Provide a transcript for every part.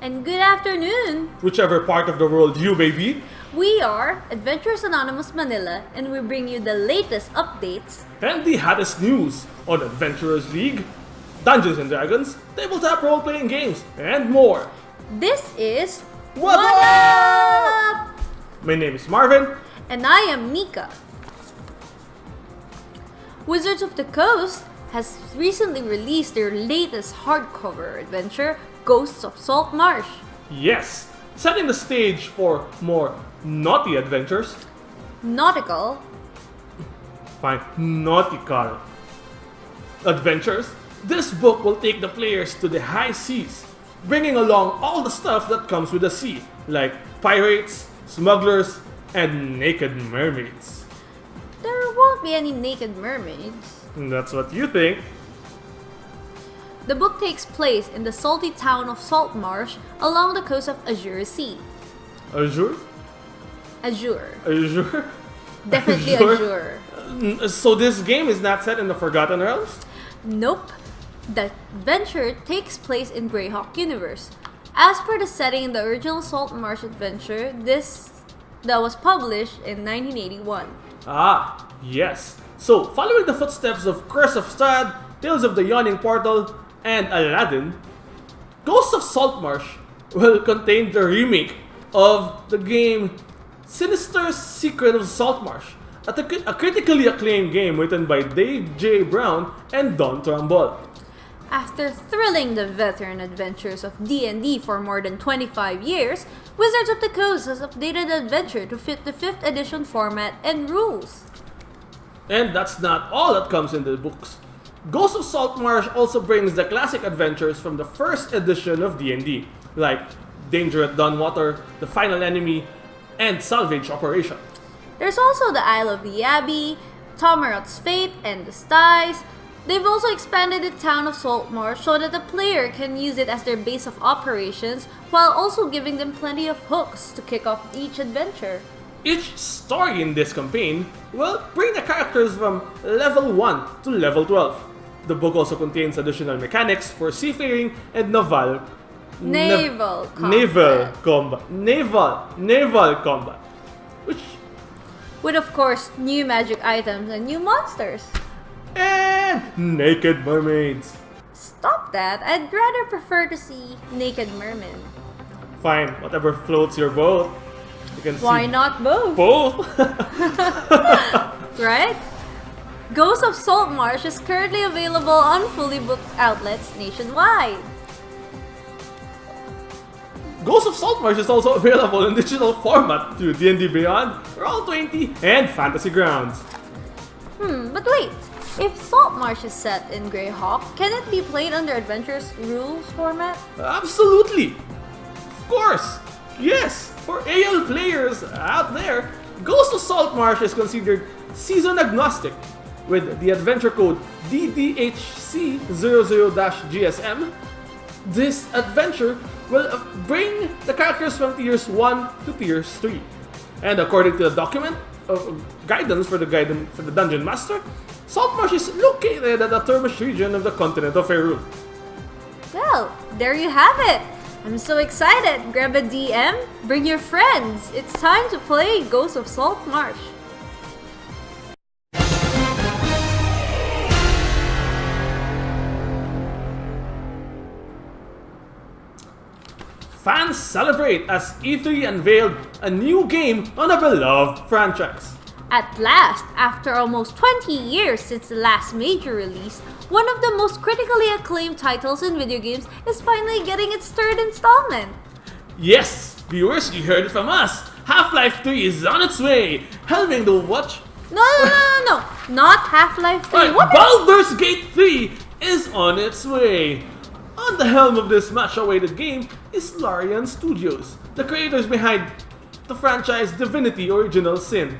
And good afternoon! Whichever part of the world you may be. We are Adventurers Anonymous Manila, and we bring you the latest updates And the hottest news on Adventurers League, Dungeons & Dragons, tabletop role-playing games, and more. This is WhaDDup! My name is Marvin. And I am Mika. Wizards of the Coast has recently released their latest hardcover adventure, Ghosts of Saltmarsh. Yes, setting the stage for more naughty adventures. Nautical. Fine, nautical adventures. This book will take the players to the high seas, bringing along all the stuff that comes with the sea, like pirates, smugglers, and naked mermaids. There won't be any naked mermaids. That's what you think. The book takes place in the salty town of Saltmarsh along the coast of Azure Sea. Azure? Azure. Azure? Definitely Azure. So this game is not set in the Forgotten Realms? Nope. The adventure takes place in Greyhawk universe. As per the setting in the original Saltmarsh adventure, that was published in 1981. Ah, yes. So, following the footsteps of Curse of Strahd, Tales of the Yawning Portal, and Aladdin, Ghosts of Saltmarsh will contain the remake of the game Sinister Secret of Saltmarsh, a critically acclaimed game written by Dave J. Brown and Don Trumbull. After thrilling the veteran adventures of D&D for more than 25 years, Wizards of the Coast has updated the adventure to fit the 5th edition format and rules. And that's not all that comes in the books. Ghosts of Saltmarsh also brings the classic adventures from the first edition of D&D, like Danger at Dawnwater, The Final Enemy, and Salvage Operation. There's also the Isle of the Abbey, Tomarot's Fate, and the Styes. They've also expanded the town of Saltmarsh so that the player can use it as their base of operations, while also giving them plenty of hooks to kick off each adventure. Each story in this campaign will bring the characters from level 1 to level 12. The book also contains additional mechanics for seafaring and naval combat. With of course, new magic items and new monsters. And naked mermaids. Stop that, I'd rather prefer to see naked mermen. Fine, whatever floats your boat. You can Why see not both? both. Right? Ghosts of Saltmarsh is currently available on fully booked outlets nationwide. Ghosts of Saltmarsh is also available in digital format through D&D Beyond, Roll20, and Fantasy Grounds. But wait, if Saltmarsh is set in Greyhawk, can it be played under Adventures rules format? Absolutely! Of course! Yes! For AL players out there, Ghosts of Saltmarsh is considered season agnostic, with the adventure code DDHC00-GSM. This adventure will bring the characters from tiers 1 to tiers 3. And according to the document of guidance for the Dungeon Master, Saltmarsh is located at the Termish region of the continent of Faerun. Well, there you have it! I'm so excited! Grab a DM, bring your friends! It's time to play Ghosts of Saltmarsh! Fans celebrate as E3 unveiled a new game on a beloved franchise. At last, after almost 20 years since the last major release, one of the most critically acclaimed titles in video games is finally getting its third installment. Yes, viewers, you heard it from us. Half-Life 3 is on its way, helping to watch... No, not Half-Life 3. What Baldur's Gate 3 is on its way. On the helm of this much-awaited game is Larian Studios, the creators behind the franchise Divinity Original Sin.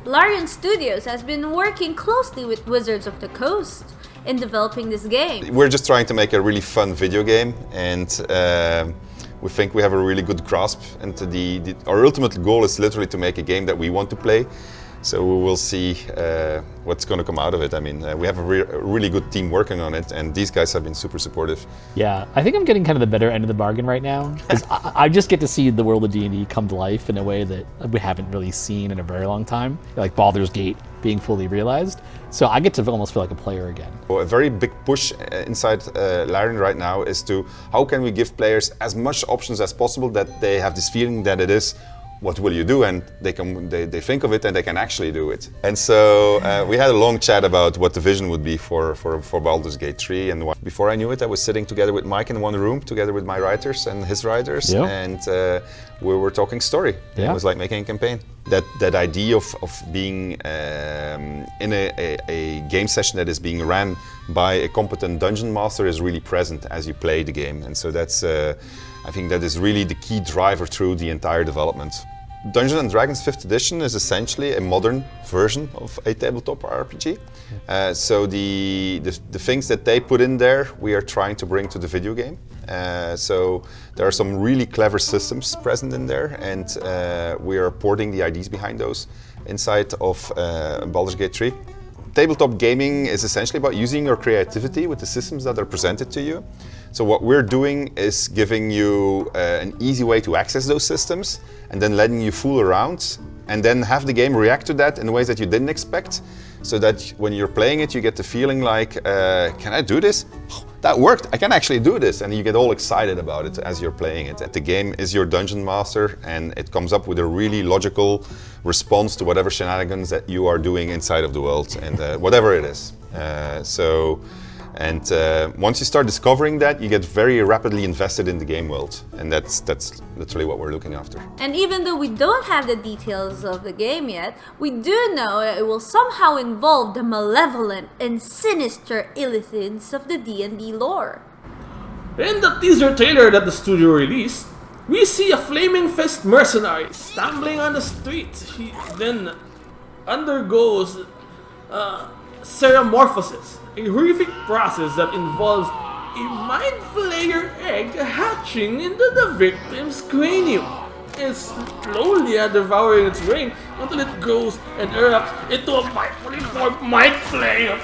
Larian Studios has been working closely with Wizards of the Coast in developing this game. We're just trying to make a really fun video game, and we think we have a really good grasp. And our ultimate goal is literally to make a game that we want to play. So we will see what's going to come out of it. I mean, we have a really good team working on it, and these guys have been super supportive. Yeah, I think I'm getting kind of the better end of the bargain right now, because I just get to see the world of D&D come to life in a way that we haven't really seen in a very long time, like Baldur's Gate being fully realized. So I get to almost feel like a player again. Well, a very big push inside Larian right now is to how can we give players as much options as possible, that they have this feeling that it is what will you do, and they think of it and they can actually do it. And so we had a long chat about what the vision would be for Baldur's Gate 3. And before I knew it, I was sitting together with Mike in one room, together with my writers and his writers, and we were talking story. It was like making a campaign. That idea of being in a game session that is being ran by a competent dungeon master is really present as you play the game. And so that's I think that is really the key driver through the entire development. Dungeons & Dragons 5th edition is essentially a modern version of a tabletop RPG. So the things that they put in there, we are trying to bring to the video game. So there are some really clever systems present in there, and we are porting the ideas behind those inside of Baldur's Gate 3. Tabletop gaming is essentially about using your creativity with the systems that are presented to you. So what we're doing is giving you an easy way to access those systems, and then letting you fool around, and then have the game react to that in ways that you didn't expect, so that when you're playing it, you get the feeling like, can I do this? Oh, that worked, I can actually do this, and you get all excited about it as you're playing it. The game is your dungeon master, and it comes up with a really logical response to whatever shenanigans that you are doing inside of the world, and whatever it is. Once you start discovering that, you get very rapidly invested in the game world, and that's literally what we're looking after. And even though we don't have the details of the game yet, we do know that it will somehow involve the malevolent and sinister illithids of the D&D lore. In the teaser trailer that the studio released, we see a flaming fist mercenary stumbling on the street. He then undergoes ceramorphosis, a horrific process that involves a mind flayer egg hatching into the victim's cranium. It's slowly devouring its brain until it grows and erupts into a mindfully formed mind flayer.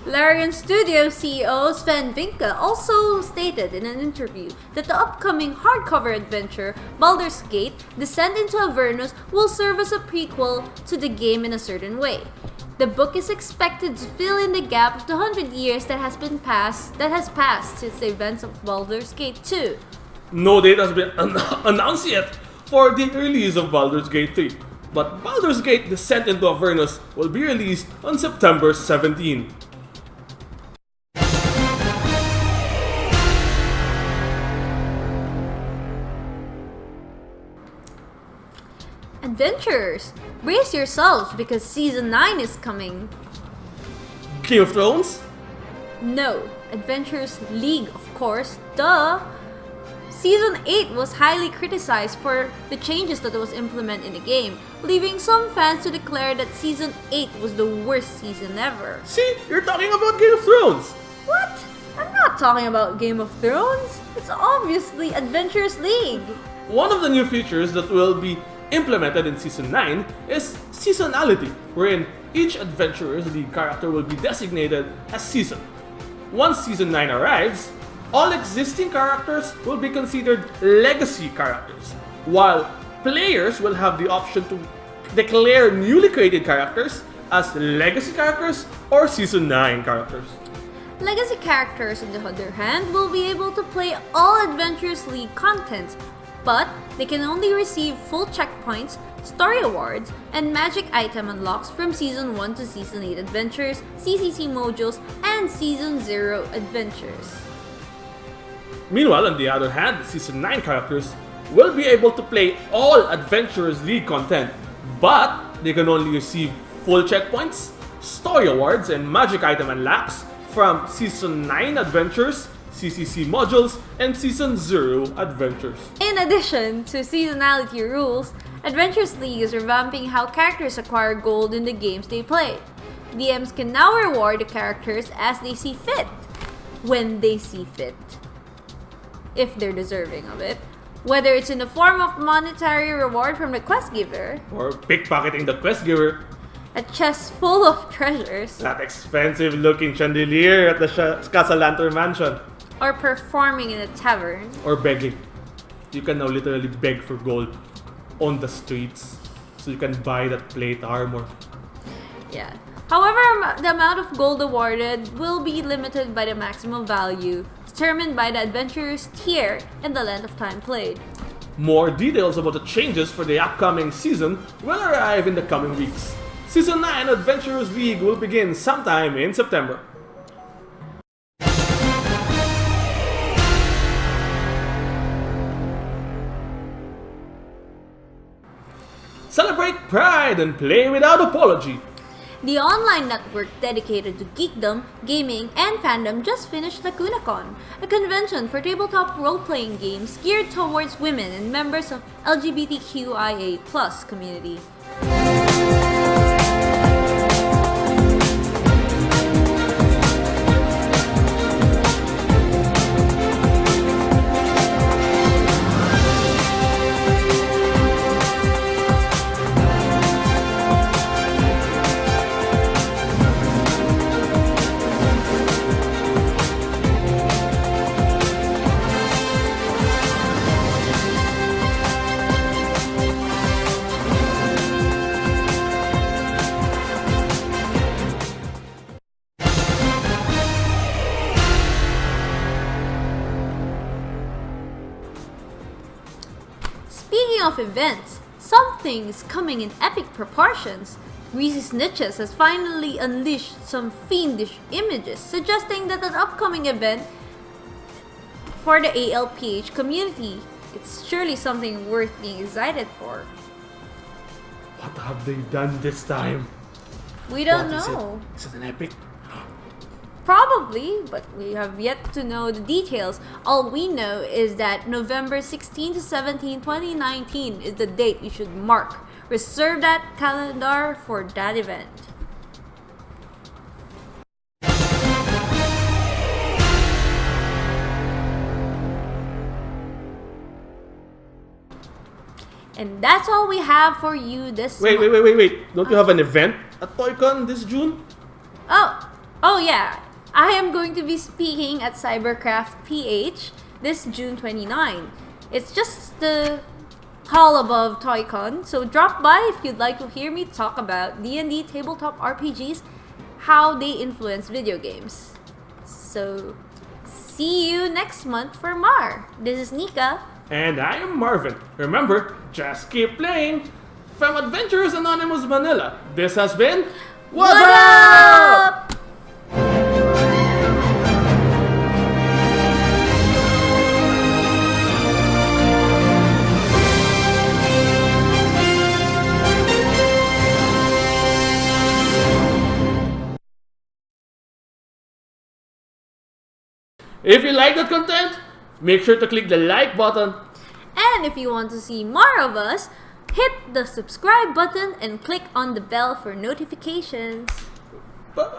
Larian Studio CEO Sven Vinke also stated in an interview that the upcoming hardcover adventure, Baldur's Gate: Descent into Avernus, will serve as a prequel to the game in a certain way. The book is expected to fill in the gap of the 100 years that has passed since the events of Baldur's Gate 2. No date has been announced yet for the release of Baldur's Gate 3, but Baldur's Gate: Descent into Avernus will be released on September 17. Adventurers, brace yourselves because Season 9 is coming. Game of Thrones? No, Adventurers League, of course, duh! Season 8 was highly criticized for the changes that was implemented in the game, leaving some fans to declare that Season 8 was the worst season ever. See, you're talking about Game of Thrones! What? I'm not talking about Game of Thrones. It's obviously Adventurers League. One of the new features that will be implemented in Season 9 is seasonality, wherein each Adventurers League character will be designated as season. Once Season 9 arrives, all existing characters will be considered legacy characters, while players will have the option to declare newly created characters as legacy characters or Season 9 characters. Legacy characters, on the other hand, will be able to play all Adventurers League content, but they can only receive full checkpoints, story awards, and magic item unlocks from Season 1 to Season 8 adventures, CCC modules, and Season 0 adventures. Meanwhile, on the other hand, Season 9 characters will be able to play all Adventurers League content, but they can only receive full checkpoints, story awards, and magic item unlocks from Season 9 adventures, CCC modules, and Season 0 adventures. In addition to seasonality rules, Adventures League is revamping how characters acquire gold in the games they play. DMs can now reward the characters as they see fit, when they see fit, if they're deserving of it, whether it's in the form of monetary reward from the quest giver, Or pickpocketing the quest giver, a chest full of treasures, that expensive looking chandelier at the Castle Lantern Mansion, or performing in a tavern. or begging. You can now literally beg for gold on the streets so you can buy that plate armor. Yeah. However, the amount of gold awarded will be limited by the maximum value determined by the adventurer's tier and the length of time played. More details about the changes for the upcoming season will arrive in the coming weeks. Season 9 Adventurers League will begin sometime in September. Celebrate Pride and play without apology. The online network dedicated to geekdom, gaming, and fandom just finished LacunaCon, a convention for tabletop role-playing games geared towards women and members of LGBTQIA+ community. Speaking of events, something is coming in epic proportions. Greasy Snitches has finally unleashed some fiendish images, suggesting that an upcoming event for the ALPH community. It's surely something worth being excited for. What have they done this time? We don't What is know. it? Is it an epic? Probably, but we have yet to know the details. All we know is that November 16 to 17, 2019 is the date you should mark. Reserve that calendar for that event. And that's all we have for you this Wait. month. Don't you have an event at ToyCon this June? Oh yeah. I am going to be speaking at Cybercraft PH this June 29. It's just the hall above ToyCon, so drop by if you'd like to hear me talk about D&D tabletop RPGs, how they influence video games. So, see you next month for Mar. This is Nika. And I am Marvin. Remember, just keep playing. From Adventurers Anonymous Manila, this has been WhaDDup! If you like that content, make sure to click the like button. And if you want to see more of us, hit the subscribe button and click on the bell for notifications.